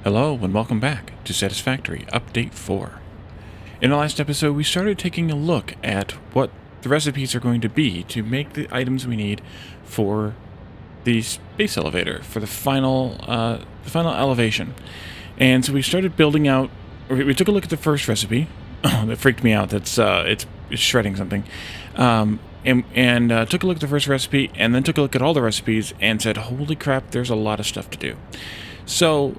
Hello and welcome back to Satisfactory Update 4. In the last episode, we started taking a look at what the recipes are going to be to make the items we need for the space elevator, for the final elevation. And so we started building out, or we took a look at the first recipe. That freaked me out. It's shredding something. And took a look at the first recipe, and then took a look at all the recipes, and said, holy crap, there's a lot of stuff to do. So,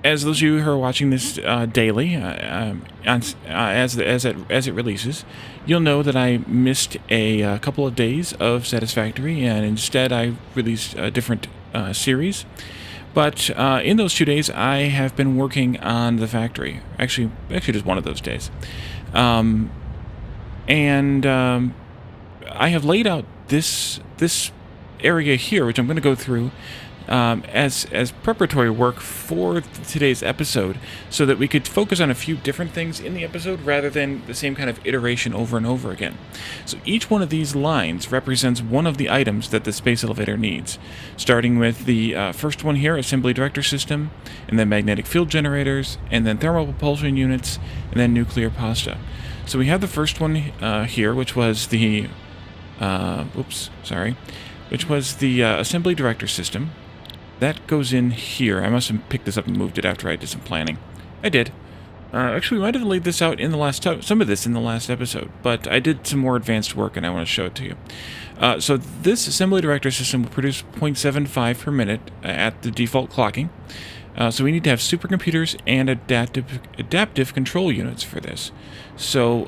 as those of you who are watching this daily, as it releases, you'll know that I missed a couple of days of Satisfactory, and instead I released a different series. But in those 2 days, I have been working on the factory. Actually, just one of those days, and I have laid out this area here, which I'm going to go through as preparatory work for today's episode, so that we could focus on a few different things in the episode rather than the same kind of iteration over and over again. So each one of these lines represents one of the items that the space elevator needs, starting with the first one here, assembly director system, and then magnetic field generators, and then thermal propulsion units, and then nuclear pasta. So we have the first one here, which was the assembly director system. That goes in here. I must have picked this up and moved it after I did some planning. I did. Actually, we might have laid this out in the last some of this in the last episode, but I did some more advanced work and I want to show it to you. So this assembly director system will produce 0.75 per minute at the default clocking. So we need to have supercomputers and adaptive control units for this. So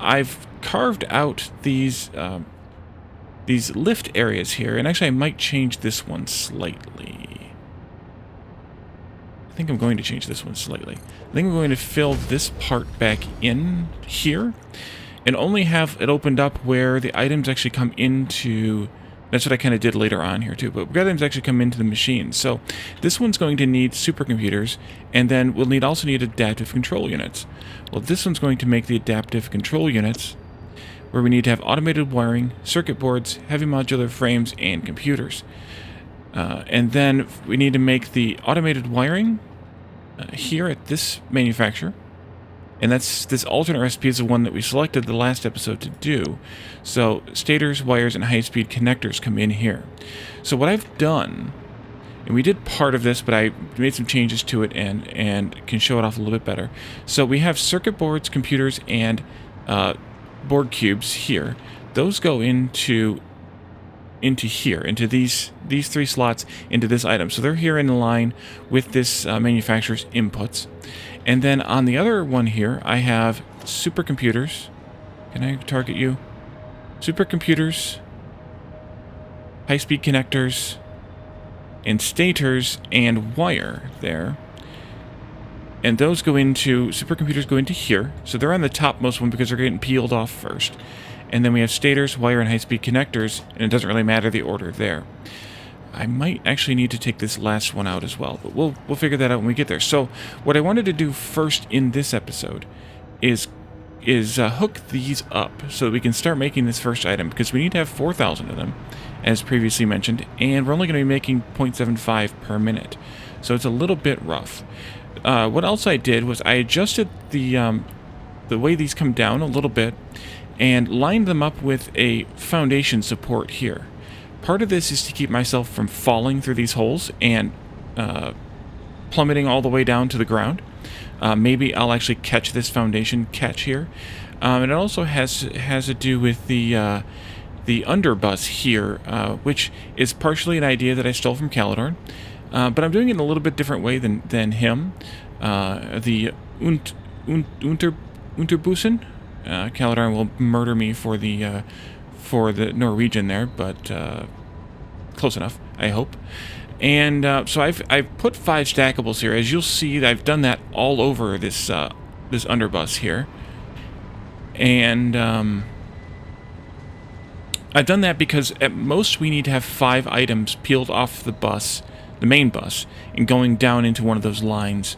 I've carved out these lift areas here, and actually I might change this one slightly. I think I'm going to change this one slightly. I think I'm going to fill this part back in here, and only have it opened up where the items actually come into... That's what I kind of did later on here too, but items actually come into the machine. So this one's going to need supercomputers, and then we'll also need adaptive control units. Well, this one's going to make the adaptive control units, where we need to have automated wiring, circuit boards, heavy modular frames, and computers. And then we need to make the automated wiring here at this manufacturer. And this alternate recipe is the one that we selected the last episode to do. So stators, wires, and high-speed connectors come in here. So what I've done, and we did part of this, but I made some changes to it and can show it off a little bit better. So we have circuit boards, computers, and board cubes here. Those go into here, into these three slots, into this item. So they're here in the line with this manufacturer's inputs. And then on the other one here, I have supercomputers. Can I target you? Supercomputers, high-speed connectors, and stators and wire there. And those supercomputers go into here. So they're on the topmost one because they're getting peeled off first. And then we have stators, wire, and high-speed connectors, and it doesn't really matter the order there. I might actually need to take this last one out as well, but we'll figure that out when we get there. So what I wanted to do first in this episode is hook these up so that we can start making this first item, because we need to have 4,000 of them, as previously mentioned, and we're only going to be making 0.75 per minute. So it's a little bit rough. What else I did was I adjusted the way these come down a little bit and lined them up with a foundation support here. Part of this is to keep myself from falling through these holes and plummeting all the way down to the ground. Maybe I'll actually catch this foundation catch here. And it also has to do with the underbus here, which is partially an idea that I stole from Calidorn. But I'm doing it in a little bit different way than him. The Unterbussen. Calidorn will murder me for the Norwegian there, but close enough, I hope. And so I've put 5 stackables here. As you'll see, I've done that all over this underbus here. And I've done that because at most we need to have 5 items peeled off the bus, the main bus, and going down into one of those lines.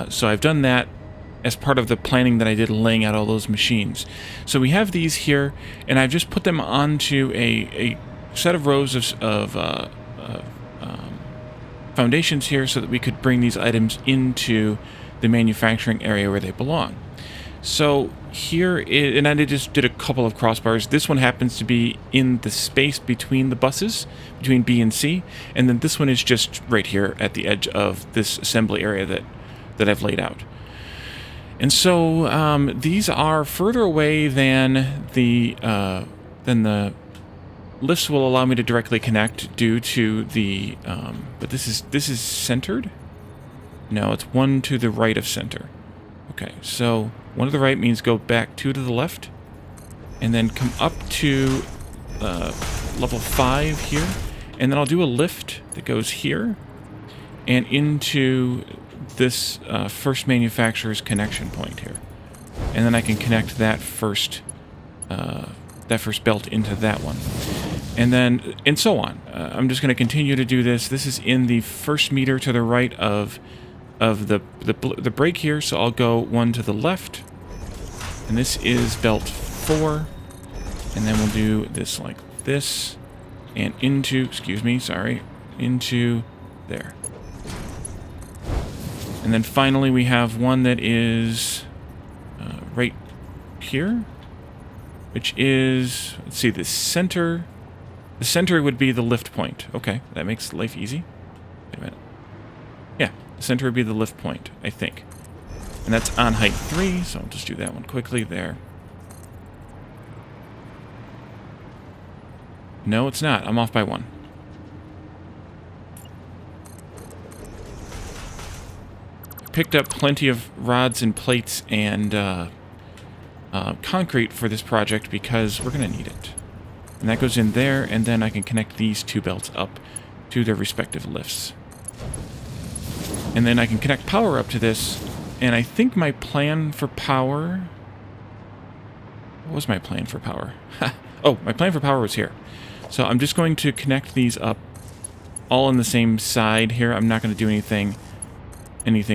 So I've done that as part of the planning that I did laying out all those machines. So we have these here, and I've just put them onto a set of rows of foundations here so that we could bring these items into the manufacturing area where they belong. So here, and I just did a couple of crossbars. This one happens to be in the space between the buses, between B and C, and then this one is just right here at the edge of this assembly area that I've laid out. And so these are further away than the lifts will allow me to directly connect due to the. But this is centered. No, it's one to the right of center. Okay, so one to the right means go back two to the left, and then come up to level 5 here, and then I'll do a lift that goes here and into this first manufacturer's connection point here, and then I can connect that first belt into that one, and so on. I'm just going to continue to do this. This is in the first meter to the right of the break here, so I'll go one to the left, and this is belt 4, and then we'll do this like this, and into there. And then finally we have one that is right here, which is, let's see, the center. The center would be the lift point. Okay, that makes life easy. Wait a minute. Yeah, the center would be the lift point, I think. And that's on height 3, so I'll just do that one quickly there. No, it's not. I'm off by 1. Picked up plenty of rods and plates and concrete for this project because we're going to need it. And that goes in there, and then I can connect these 2 belts up to their respective lifts. And then I can connect power up to this, and I think my plan for power... What was my plan for power? Oh, my plan for power was here. So I'm just going to connect these up all on the same side here. I'm not going to do anything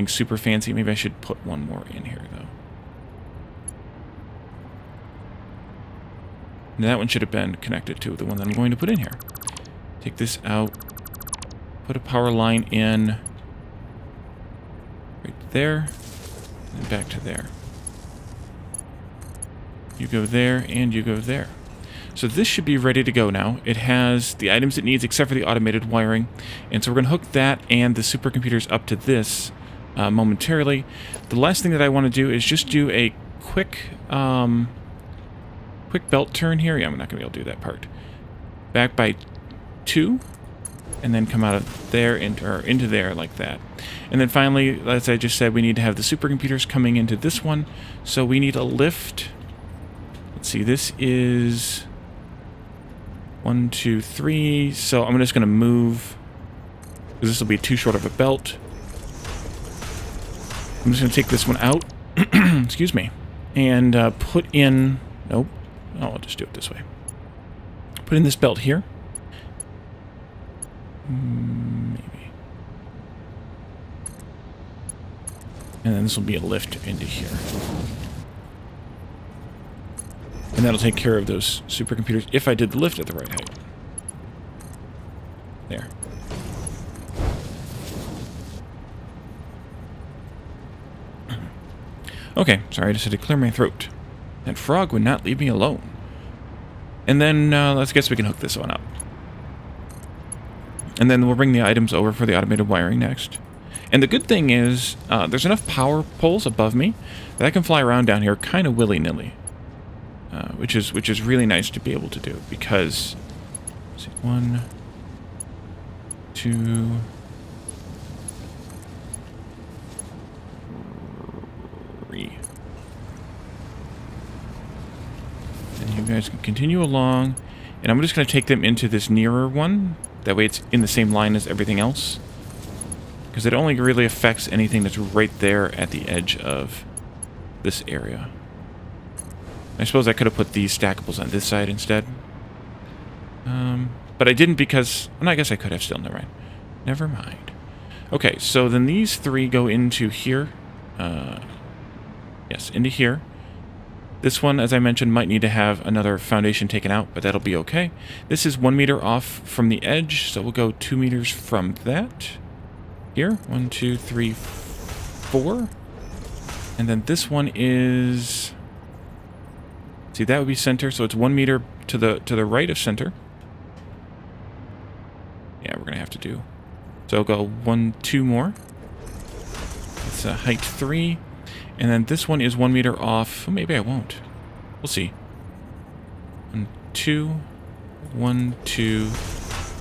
super fancy. Maybe I should put one more in here, though. Now that one should have been connected to the one that I'm going to put in here. Take this out. Put a power line in right there. And back to there. You go there, and you go there. So this should be ready to go now. It has the items it needs except for the automated wiring. And so we're going to hook that and the supercomputers up to this momentarily. The last thing that I want to do is just do a quick belt turn here. Yeah, I'm not going to be able to do that part. Back by 2, and then come out of there into there like that. And then finally, as I just said, we need to have the supercomputers coming into this one. So we need a lift. Let's see, this is 1, 2, 3. So I'm just going to move, because this will be too short of a belt. I'm just going to take this one out, excuse me, and put in, nope, oh, I'll just do it this way. Put in this belt here. Maybe. And then this will be a lift into here. And that'll take care of those supercomputers if I did the lift at the right height. There. Okay, sorry, I just had to clear my throat. That frog would not leave me alone. And then, let's guess we can hook this one up. And then we'll bring the items over for the automated wiring next. And the good thing is, there's enough power poles above me that I can fly around down here kind of willy-nilly. Which is really nice to be able to do, because... Let's see, 1, 2... 3. And you guys can continue along, and I'm just going to take them into this nearer one. That way it's in the same line as everything else. Because it only really affects anything that's right there at the edge of this area. I suppose I could have put these stackables on this side instead. But I didn't because... Well, I guess I could have still. Never mind. Never mind. Okay, so then these 3 go into here. Yes, into here. This one, as I mentioned, might need to have another foundation taken out, but that'll be okay. This is 1 meter off from the edge, so we'll go 2 meters from that. here. 1, 2, 3, 4. And then this one is... See, that would be center, so it's 1 meter to the right of center. Yeah, we're gonna have to do. So I'll go 1, 2 more. It's height 3. And then this one is 1 meter off. Well, maybe I won't. We'll see. 1, 2, 1, 2.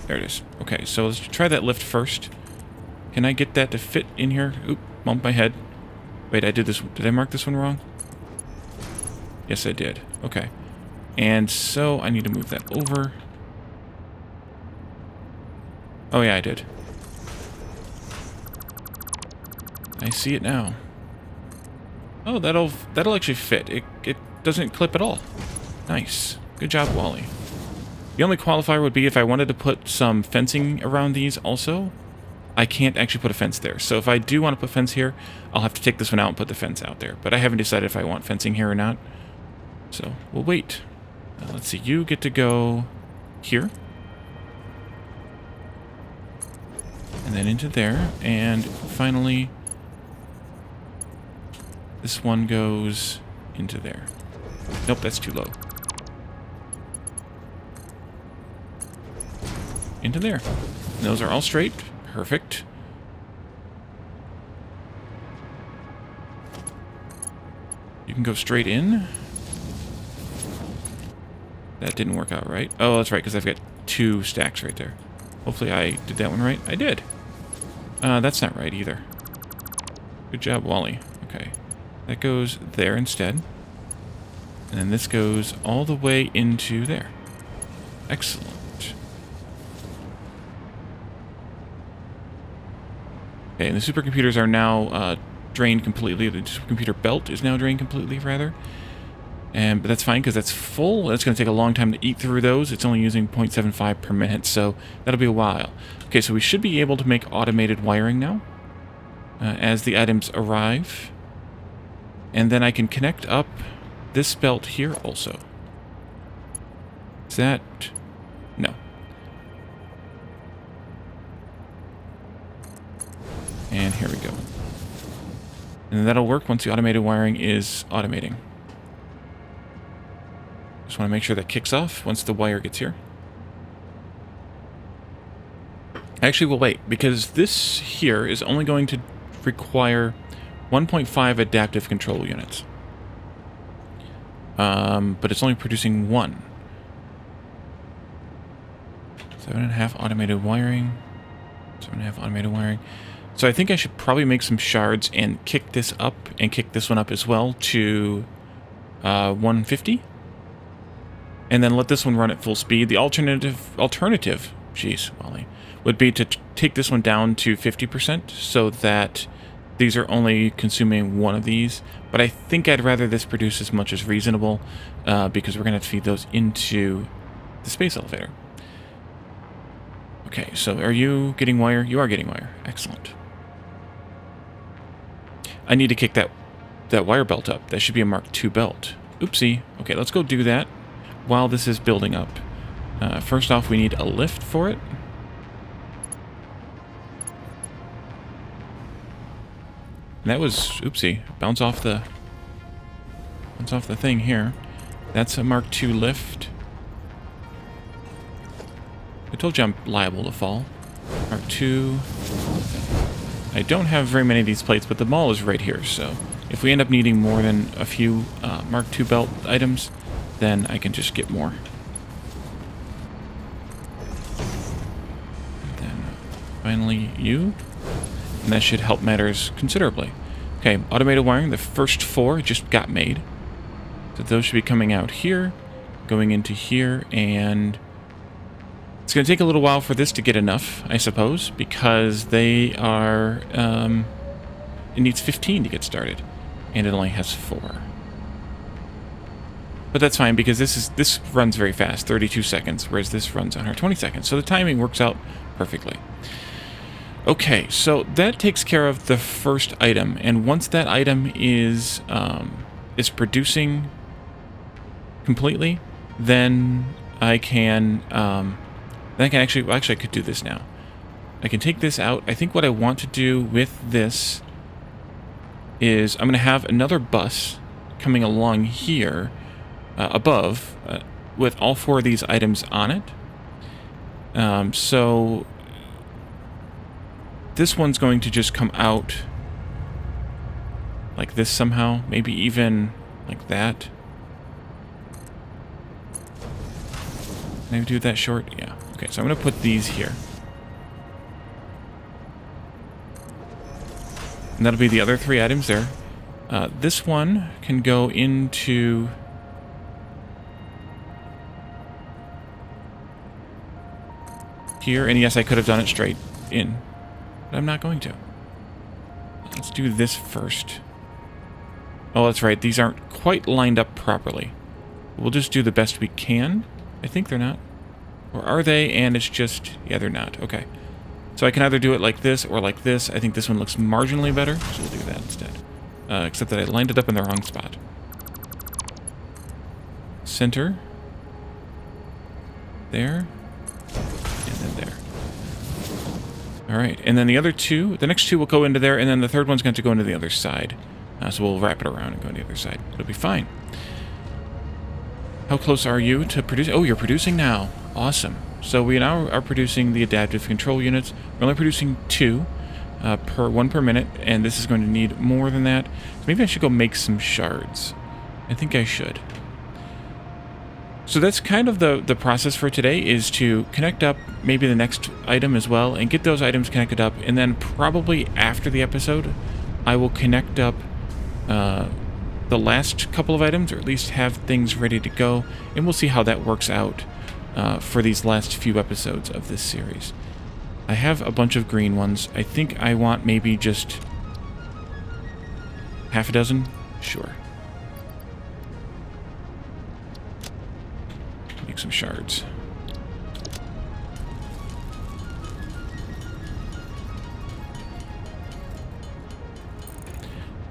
There it is. Okay, so let's try that lift first. Can I get that to fit in here? Oop, bumped my head. Wait, I did this. Did I mark this one wrong? Yes, I did. Okay. And so I need to move that over. Oh yeah, I did. I see it now. Oh, that'll actually fit. It doesn't clip at all. Nice. Good job, Wally. The only qualifier would be if I wanted to put some fencing around these also. I can't actually put a fence there. So if I do want to put fence here, I'll have to take this one out and put the fence out there. But I haven't decided if I want fencing here or not. So we'll wait. Let's see. You get to go here. And then into there. And finally, this one goes into there. Nope, that's too low. Into there. And those are all straight. Perfect. You can go straight in. That didn't work out right. Oh, that's right, because I've got 2 stacks right there. Hopefully I did that one right. I did. That's not right either. Good job, Wally. Okay. That goes there instead. And then this goes all the way into there. Excellent. Okay, and the supercomputers are now drained completely. The supercomputer belt is now drained completely, rather. But that's fine, because that's full. That's going to take a long time to eat through those. It's only using 0.75 per minute, so that'll be a while. Okay, so we should be able to make automated wiring now as the items arrive. And then I can connect up this belt here also. Is that... No. And here we go. And that'll work once the automated wiring is automating. Just want to make sure that kicks off once the wire gets here. Actually, we'll wait, because this here is only going to require 1.5 adaptive control units. But it's only producing 1. 7.5 automated wiring. 7.5 automated wiring. So I think I should probably make some shards and kick this up, and kick this one up as well to 150. And then let this one run at full speed. The alternative, jeez, Wally, would be to take this one down to 50% so that these are only consuming 1 of these. But I think I'd rather this produce as much as reasonable because we're going to have to feed those into the space elevator. Okay, so are you getting wire? You are getting wire. Excellent. I need to kick that wire belt up. That should be a Mark II belt. Oopsie. Okay, let's go do that while this is building up. First off, we need a lift for it. And that was, oopsie, bounce off the thing here. That's a Mark II lift. I told you I'm liable to fall. Mark II. I don't have very many of these plates, but the mall is right here, so if we end up needing more than a few Mark II belt items, then I can just get more. And then finally you. And that should help matters considerably. Okay, automated wiring, the first 4 just got made. So those should be coming out here, going into here, and it's going to take a little while for this to get enough, I suppose, because they are, it needs 15 to get started, and it only has 4. But that's fine, because this runs very fast, 32 seconds, whereas this runs on 20 seconds, so the timing works out perfectly. Okay, so that takes care of the first item, and once that item is producing completely, then I can actually I could do this now. I can take this out. I think what I want to do with this is I'm going to have another bus coming along here above with all 4 of these items on it. So this one's going to just come out like this somehow, maybe even like that. Can I do that short? Yeah. Okay, so I'm going to put these here. And that'll be the other 3 items there. This one can go into... here, and yes, I could have done it straight in, but I'm not going to. Let's do this first. Oh, that's right, these aren't quite lined up properly. We'll just do the best we can. I think they're not. Or are they? And it's just... yeah, they're not. Okay. So I can either do it like this or like this. I think this one looks marginally better, so we'll do that instead. Except that I lined it up in the wrong spot. Center. There. And then there. Alright, and then the other 2, the next 2 will go into there, and then the third one's going to go into the other side. So we'll wrap it around and go to the other side. It'll be fine. How close are you to producing? Oh, you're producing now. Awesome. So we now are producing the adaptive control units. We're only producing 2, one per minute, and this is going to need more than that. So maybe I should go make some shards. I think I should. So that's kind of the process for today, is to connect up maybe the next item as well, and get those items connected up, and then probably after the episode, I will connect up the last couple of items, or at least have things ready to go, and we'll see how that works out for these last few episodes of this series. I have a bunch of green ones. I think I want maybe just half a dozen. Sure. Make some shards.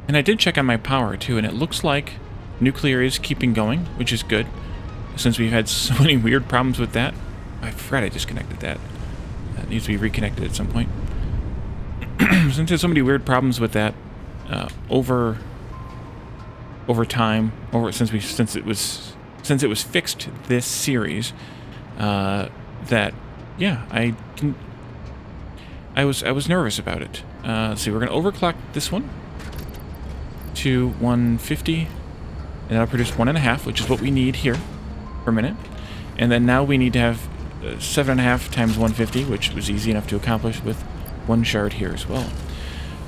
And I did check on my power too, and it looks like nuclear is keeping going, which is good, since we've had so many weird problems with that. I forgot I disconnected that. That needs to be reconnected at some point. Since there's so many weird problems with that over time, since it was fixed this series, that yeah, I was nervous about it. Let's see, we're gonna overclock this one to 150, and that'll produce 1.5, which is what we need here per minute. And then now we need to have 7.5 times 150, which was easy enough to accomplish with 1 shard here as well.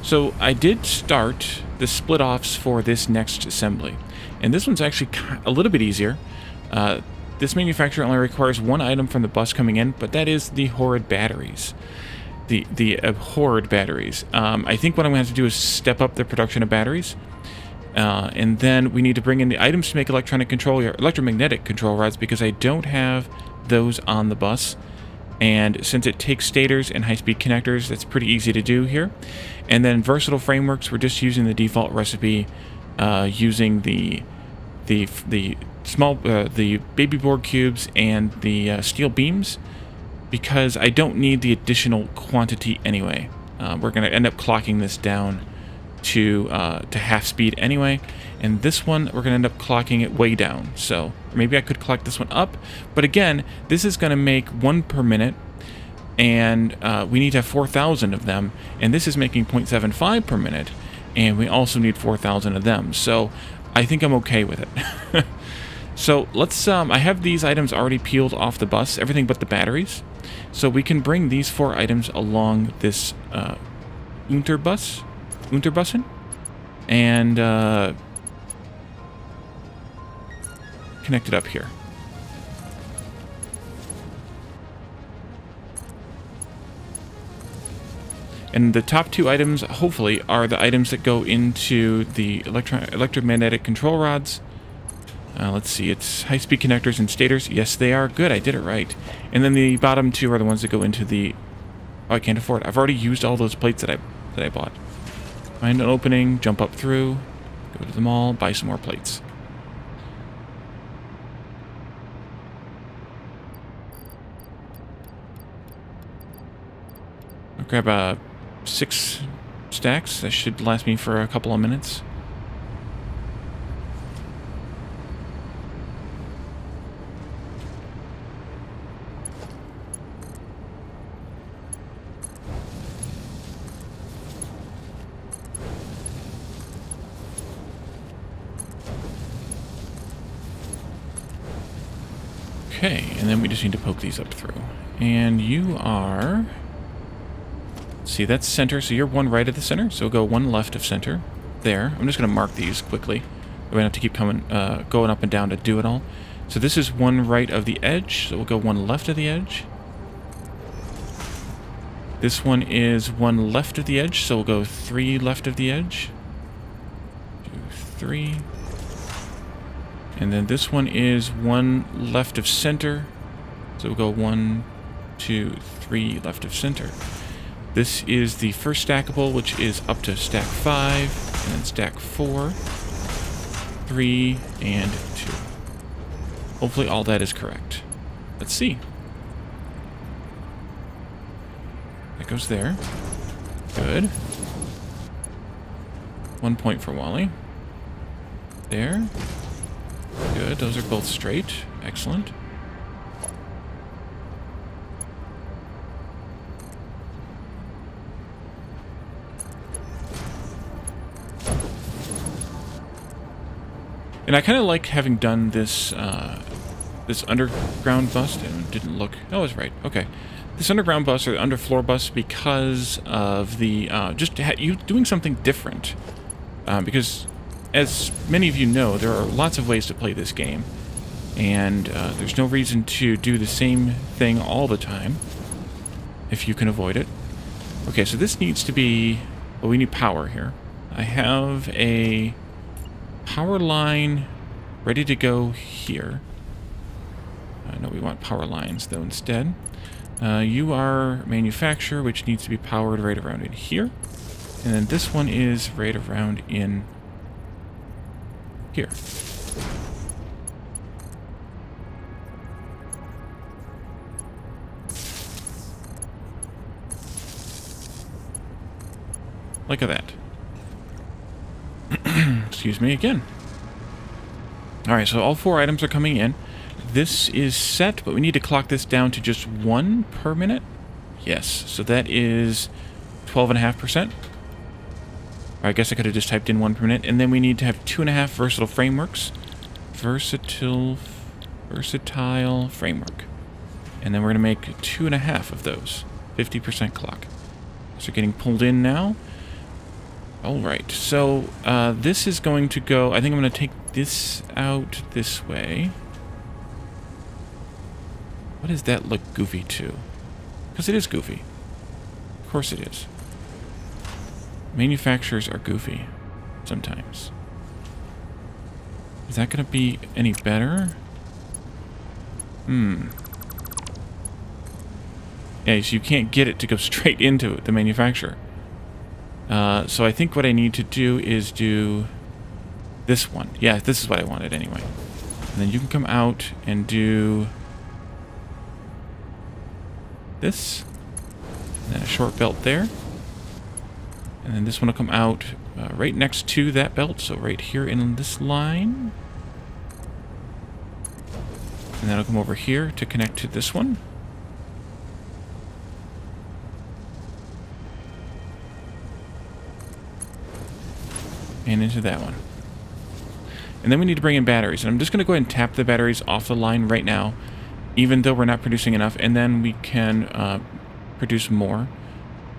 So I did start the split-offs for this next assembly, and this one's actually a little bit easier. This manufacturer only requires 1 item from the bus coming in, but that is the horrid batteries. The abhorred batteries. I think what I'm going to have to do is step up the production of batteries, and then we need to bring in the items to make electromagnetic control rods, because I don't have those on the bus. And since it takes stators and high-speed connectors, that's pretty easy to do here. And then versatile frameworks, we're just using the default recipe, using the baby board cubes and the steel beams, because I don't need the additional quantity anyway. We're going to end up clocking this down to half speed anyway, and this one we're going to end up clocking it way down. So maybe I could clock this one up, but again, this is going to make 1 per minute, and we need to have 4,000 of them, and this is making 0.75 per minute, and we also need 4,000 of them. So I think I'm okay with it. So let's I have these items already peeled off the bus, everything but the batteries, so we can bring these 4 items along this Unterbussen, and connect it up here. And the top 2 items, hopefully, are the items that go into the electromagnetic control rods. Let's see, it's high-speed connectors and stators. Yes, they are. Good, I did it right. And then the bottom 2 are the ones that go into the... Oh, I can't afford it. I've already used all those plates that I bought. Find an opening, jump up through, go to the mall, buy some more plates. I'll grab 6 stacks. That should last me for a couple of minutes. Okay, and then we just need to poke these up through. And you are... See, that's center, so you're one right of the center, so go one left of center. There. I'm just going to mark these quickly. We're going to have to keep going up and down to do it all. So this is one right of the edge, so we'll go one left of the edge. This one is one left of the edge, so we'll go 3 left of the edge. 2, 3... And then this one is one left of center. So we'll go 1, 2, 3 left of center. This is the first stackable, which is up to stack 5, and then stack 4, 3, and 2. Hopefully all that is correct. Let's see. That goes there. Good. 1 point for Wally. There. Good, those are both straight. Excellent. And I kind of like having done this this underground bus. It didn't look... Oh, I was right. Okay. This underground bus, or underfloor bus, because of the... you doing something different. Because... As many of you know, there are lots of ways to play this game, and there's no reason to do the same thing all the time, if you can avoid it. Okay, so this needs to be... Well, we need power here. I have a power line ready to go here. No, we want power lines, though, instead. You are manufacturer, which needs to be powered right around in here. And then this one is right around in... here. Like that. Excuse me again. Alright, so all 4 items are coming in. This is set, but we need to clock this down to just 1 per minute. Yes, so that is 12.5%. I guess I could have just typed in 1 per minute. And then we need to have 2.5 versatile frameworks. Versatile framework. And then we're going to make 2.5 of those. 50% clock. So getting pulled in now. Alright, so this is going to go... I think I'm going to take this out this way. What does that look goofy to? Because it is goofy. Of course it is. Manufacturers are goofy. Sometimes. Is that going to be any better? Yeah, so you can't get it to go straight into the manufacturer. So I think what I need to do is do this one. Yeah, this is what I wanted anyway. And then you can come out and do this. And then a short belt there. And then this one will come out right next to that belt, so right here in this line. And that'll come over here to connect to this one. And into that one. And then we need to bring in batteries. And I'm just going to go ahead and tap the batteries off the line right now, even though we're not producing enough. And then we can produce more.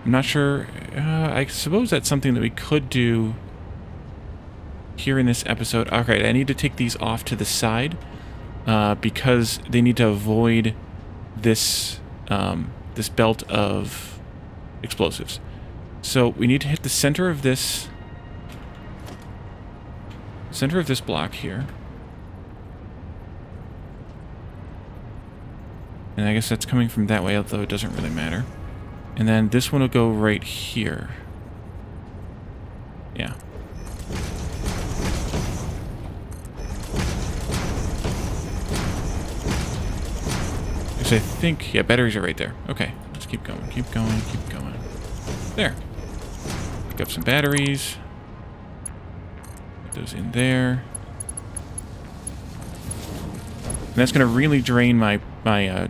I'm not sure. I suppose that's something that we could do here in this episode. Okay, I need to take these off to the side because they need to avoid this this belt of explosives. So we need to hit the center of this block here. And I guess that's coming from that way, although it doesn't really matter. And then this one will go right here. Yeah. Because I think... Yeah, batteries are right there. Okay, let's keep going, keep going, keep going. There. Pick up some batteries. Put those in there. And that's going to really drain my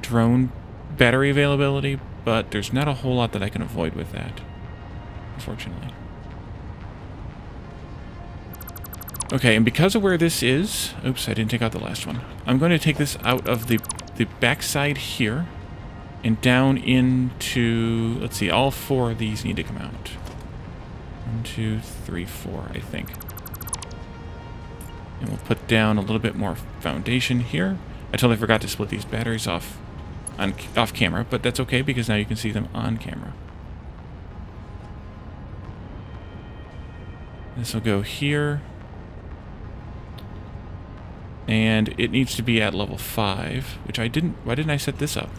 drone battery availability, but there's not a whole lot that I can avoid with that, unfortunately. Okay, and because of where this is... Oops, I didn't take out the last one. I'm going to take this out of the backside here and down into... Let's see, all 4 of these need to come out. 1, 2, 3, 4, I think. And we'll put down a little bit more foundation here. I totally forgot to split these batteries off camera, but that's okay because now you can see them on camera. This will go here. And it needs to be at level 5, which I didn't... Why didn't I set this up?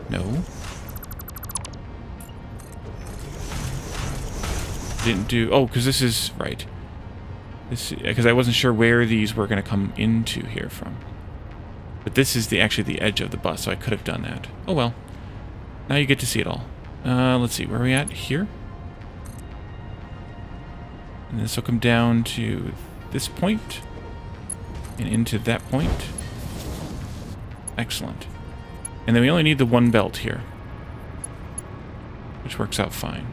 No. Didn't do... Oh, because this is... Right. Because I wasn't sure where these were going to come into here from. But this is actually the edge of the bus, so I could have done that. Oh well. Now you get to see it all. Let's see, where are we at? Here? And this will come down to this point. And into that point. Excellent. And then we only need the 1 belt here. Which works out fine.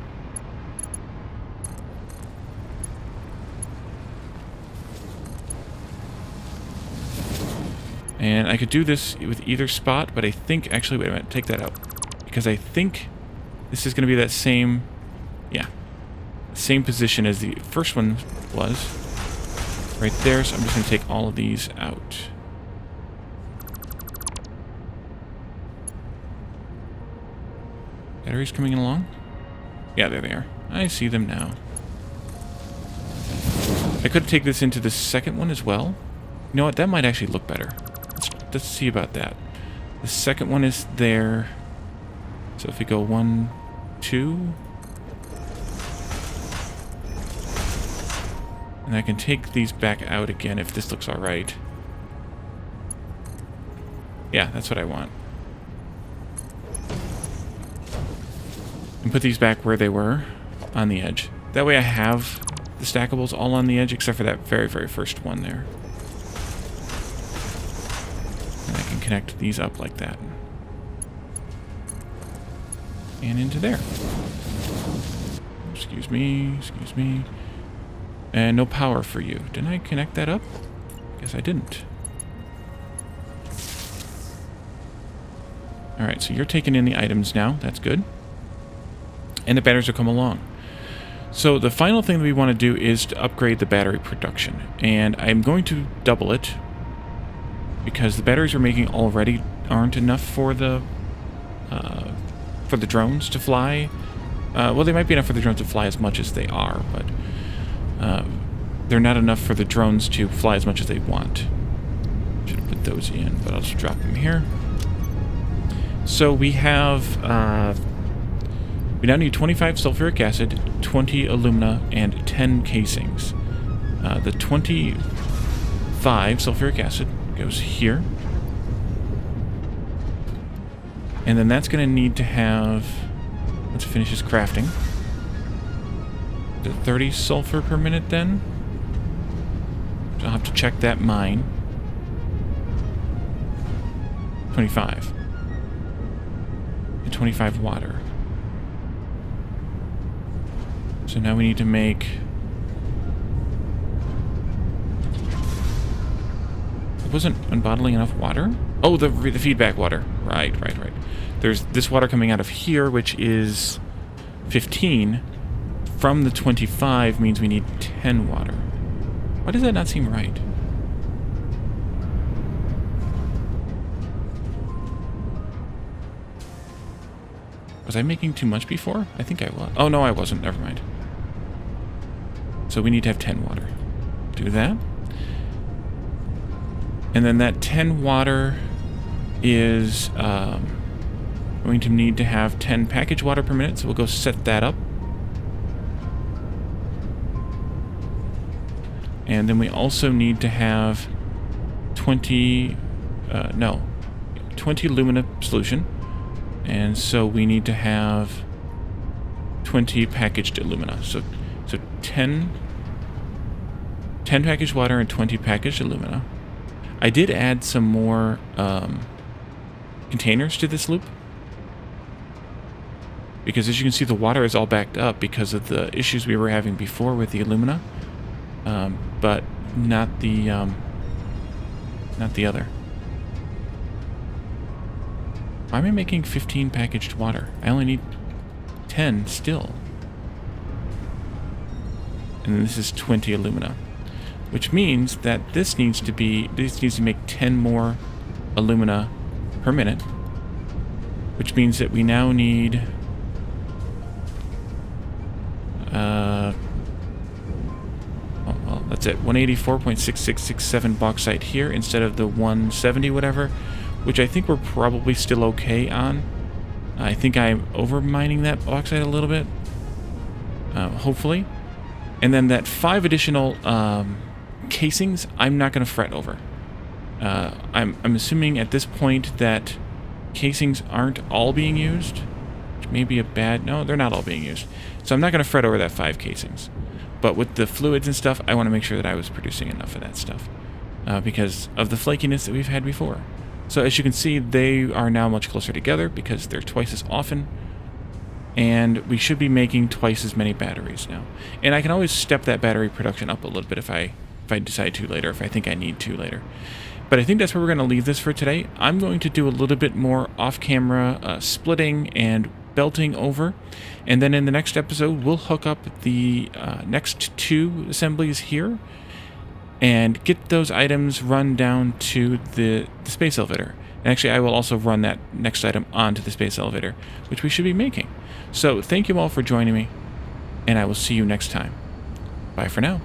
And I could do this with either spot, but I think... Actually, wait a minute. Take that out. Because I think this is going to be that same... Yeah. Same position as the first one was. Right there. So I'm just going to take all of these out. Batteries coming along? Yeah, there they are. I see them now. I could take this into the second one as well. You know what? That might actually look better. Let's see about that. The second one is there. So if we go 1, 2. And I can take these back out again if this looks alright. Yeah, that's what I want. And put these back where they were, on the edge. That way I have the stackables all on the edge, except for that very, very first one there. And I can connect these up like that. And into there. Excuse me, excuse me. And no power for you. Didn't I connect that up? Guess I didn't. Alright, so you're taking in the items now. That's good. And the batteries will come along. So the final thing that we want to do is to upgrade the battery production. And I'm going to double it, because the batteries we're making already aren't enough for the drones to fly. Well, they might be enough for the drones to fly as much as they are, but they're not enough for the drones to fly as much as they want. Should have put those in, but I'll just drop them here. So we have... we now need 25 sulfuric acid, 20 alumina, and 10 casings. The 25 sulfuric acid goes here. And then that's going to need to have... Let's finish this crafting. The 30 sulfur per minute then. So I'll have to check that mine. 25. And 25 water. So now we need to make... It wasn't unbottling enough water? Oh, the feedback water. Right. There's this water coming out of here, which is 15. From the 25 means we need 10 water. Why does that not seem right? Was I making too much before? I think I was. Oh, no, I wasn't. Never mind. So we need to have 10 water. Do that. And then that 10 water is going to need to have 10 package water per minute, so we'll go set that up. And then we also need to have 20 lumina solution. And so we need to have 20 packaged alumina. So 10 packaged water and 20 packaged alumina. I did add some more containers to this loop, because as you can see, the water is all backed up because of the issues we were having before with the alumina, but not the other. Why am I making 15 packaged water? I only need 10 still. And then this is 20 alumina, which means that this needs to make 10 more alumina per minute, which means that we now need well, that's it, 184.6667 bauxite here instead of the 170 whatever, which I think we're probably still okay on. I think I'm over mining that bauxite a little bit, hopefully. And then that 5 additional casings, I'm not going to fret over. I'm assuming at this point that casings aren't all being used, which may be a bad... No, they're not all being used. So I'm not going to fret over that 5 casings. But with the fluids and stuff, I want to make sure that I was producing enough of that stuff, because of the flakiness that we've had before. So as you can see, they are now much closer together because they're twice as often. And we should be making twice as many batteries now. And I can always step that battery production up a little bit if I decide to later, if I think I need to later. But I think that's where we're going to leave this for today. I'm going to do a little bit more off-camera splitting and belting over. And then in the next episode, we'll hook up the next 2 assemblies here and get those items run down to the space elevator. And actually, I will also run that next item onto the space elevator, which we should be making. So thank you all for joining me, and I will see you next time. Bye for now.